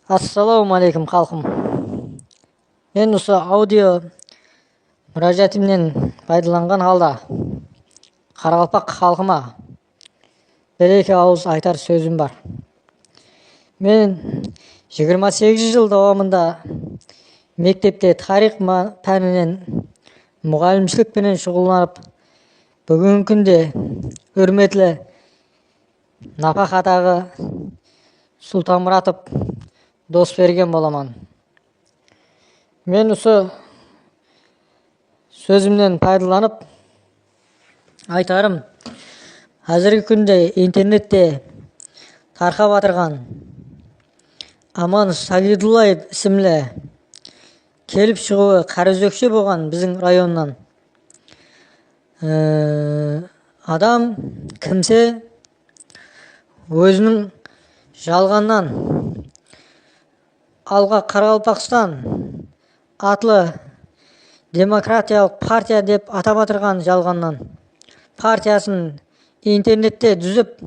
Ассалаумағалейкум халқым. Мен осы аудио мұражатымнен пайдаланған алда Қарақалпақ халқыма бір-екі ауыз айтар сөзім бар. Мен 28 жыл давамында мектепте тарих пәнінен мұғалімшілікпенен шұғылданып, бүгінгі күнде үрметлі Напақадағы Сұлтанмұратов Досберген боламан. Мен осы сөзімнен пайдаланып айтарым, қазіргі күнде интернетте тарқап атырған Аман Сағидуллаев ісімлі келіп шығуы қарызөкше болған біздің районнан. Адам кімсе өзінің жалғаннан алға Қарақалпақстан атлы демократиялық партия деп атап атырған жалғаннан партиясын интернетте дүзіп,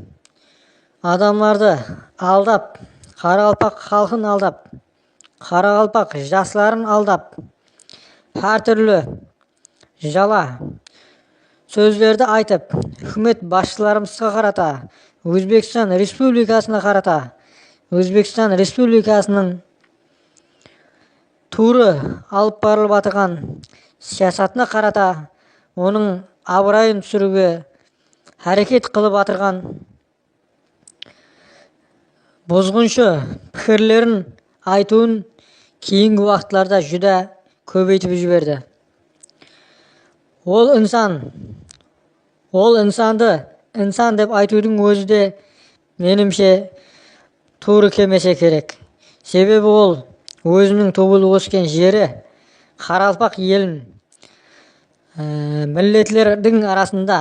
адамларды алдап, Қарақалпақ халқын алдап, Қарақалпақ жастарын алдап, әртүрлі жала сөздерді айтып, үкімет басшыларымызға қарата, Өзбекстан Республикасына қарата, Өзбекстан Республикасының туры алып барылып атырған саясатына қарата, оның абырайын түсіруге әрекет қылып атырған бозғыншы пікірлерін айтуын кейінгі уақытларда жүдә көбейтіп жіберді. Ол инсанды инсан деп айтудың өзі де менімше туры келмесе керек. Себебі ол өзінің туылып өскен жері Қарақалпақ елін миллетлердің арасында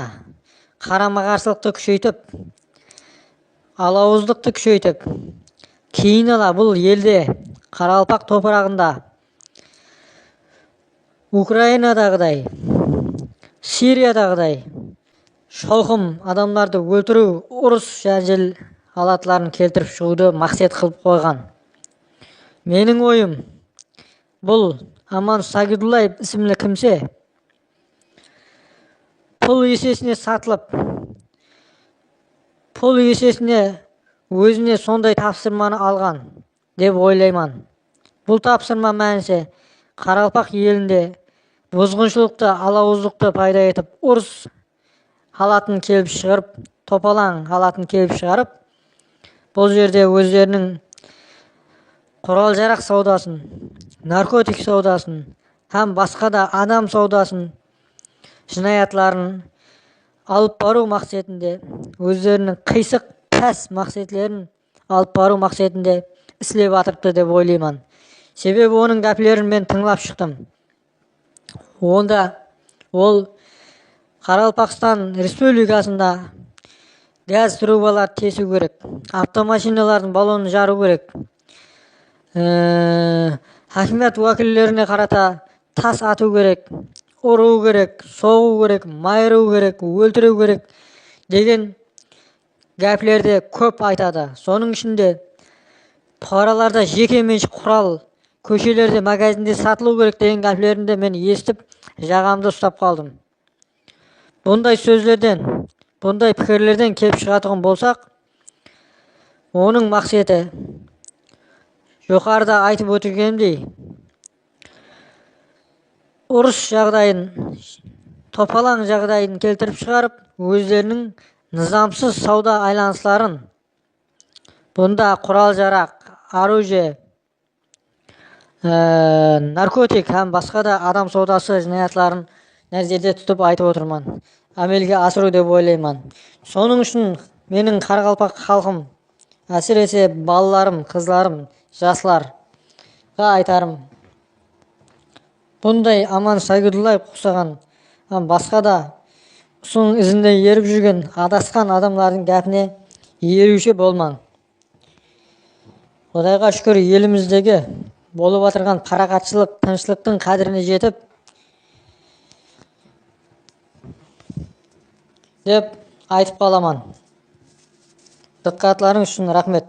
қарама-қарсылықты күшейтіп, алауыздықты күшейтіп, кейін бұл елде Қарақалпақ топырағында Украинадағыдай, Сириядағыдай шоқым адамдарды өлтіру, ұрыс жәнжіл алатларын келтіріп шығуды мақсат қылып қойған. Менің ойым, бұл Аман Сағидуллаев ісімлі кімсе пұл есесіне сатылып, пұл есесіне өзіне сондай тапсырманы алған деп ойлайман. Бұл тапсырма мәнісі Қарақалпақ елінде бозғыншылықты, алауыздықты пайда етіп, ұрыс халатын келіп шығарып, топалаң халатын келіп шығарып, бұл жерде өздерінің құрал-жарақ саудасын, наркотик саудасын, һәм басқа да адам саудасын, жинаятларын алып бару мақсатында, өздерінің қисық пәс мақсатларын алып бару мақсатында істеп атырыпты деп ойлайман. Себебі оның гәплерін мен тыңлап шықтым. Онда ол Қарақалпақстан Республикасында газ трубалар тесу керек, автомашиналардың баллонын жару керек, хакимият уәкілдеріне қарата тас ату керек, ұру керек, соғу керек, майыру керек, өлтіру керек деген гәплерді көп айтады. Соның ішінде параларда жеке меншік құрал, көшелерде, магазинде сатылу керек деген гәплерінде мен естіп, жағамды ұстап қалдым. Бұндай сөздерден, бұндай пікірлерден келіп шығатығын болсақ, оның мақсаты жоғарыда айтып өтілгенімдей, ұрыс жағдайын, топалаң жағдайын келтіріп шығарып, өздерінің нызамсыз сауда айланыстарын, бұнда құрал-жарақ, оружие, наркотик һәм басқа да адам саудасы жинаятларын нәрзеде тұтып айтып отырман. Әмелге асыру деп ойлайман. Соның үшін менің Қарақалпақ халқым, әсіресе балаларым, қызларым, жастарға айтарым. Бұндай Аман Сағидуллаев ұқсаған, басқа да соның ізінде еріп жүрген адасқан адамлардың гәпіне еруші болман. Құдайға шүкір, еліміздегі болып атырған қарақатшылық, тыныштықтың қадіріне жетіп, деп айтып қаламан. Диққатларың үшін рахмет.